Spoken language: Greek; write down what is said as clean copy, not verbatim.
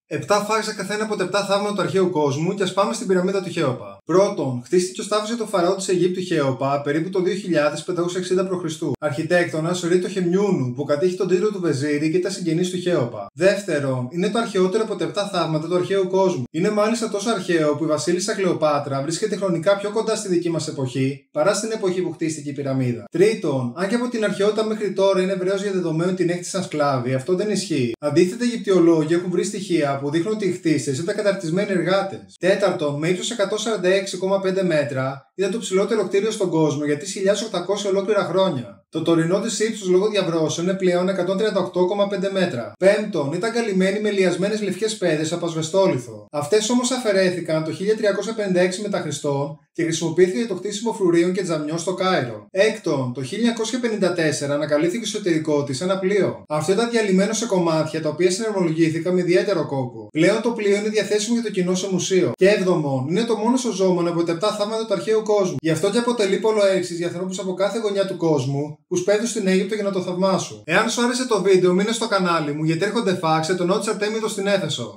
7 facts για καθένα από τα 7 θαύματα του αρχαίου κόσμου και ας πάμε στην πυραμίδα του Χέοπα. Πρώτον, χτίστηκε ο στάφος για τον φαραώ της Αιγύπτου Χέοπα περίπου το 2560 π.Χ. Αρχιτέκτονας ο Ρίτο Χεμιούνου που κατήχε τον τίτλο του Βεζίρι και ήταν συγγενής του Χέοπα. Δεύτερον, είναι το αρχαιότερο από τα 7 θαύματα του αρχαίου κόσμου. Είναι μάλιστα τόσο αρχαίο που η Βασίλισσα Κλεοπάτρα βρίσκεται χρονικά πιο κοντά στη δική μας εποχή παρά στην εποχή που χτίστηκε η πυραμίδα. Τρίτον, αν και από την αρχαιότητα μέχρι τώρα είναι ευρέως διαδεδομένο την έκτισαν σκλάβοι, αυτό δεν ισχύει. Αντίθετα, οι Αιγυπτιολόγοι έχουν βρει στοιχεία που δείχνουν ότι οι χτίστες ήταν καταρτισμένοι εργάτες. Τέταρτον, με ύψος 146,5 μέτρα, ήταν το ψηλότερο κτίριο στον κόσμο για τις 1800 ολόκληρα χρόνια. Το τωρινό της ύψος λόγω διαβρώσεων είναι πλέον 138,5 μέτρα. Πέμπτον, ήταν καλυμμένοι με λιασμένες λευκές πέδες από ασβεστόλιθο. Αυτές όμως αφαιρέθηκαν το 1356 μετά Χριστόν και χρησιμοποιήθηκε για το χτίσιμο φρουρίων και τζαμιών στο Κάιρο. Έκτον, το 1954 ανακαλύφθηκε το εσωτερικό της ένα πλοίο. Αυτό ήταν διαλυμένο σε κομμάτια τα οποία συναρμολογήθηκαν με ιδιαίτερο κόπο. Πλέον το πλοίο είναι διαθέσιμο για το κοινό σε μουσείο. Και έβδομον, είναι το μόνο σωζόμενο από τα 7 θαύματα του αρχαίου κόσμου. Γι' αυτό και αποτελεί πόλο έξι για ανθρώπους από κάθε γωνιά του κόσμου που σπέβδουν στην Αίγυπτο για να το θαυμάσουν. Εάν σου άρεσε το βίντεο, μείνε στο κανάλι μου γιατί έρχονται facts για τον ναό της Αρτέμιδος στην Έφεσο.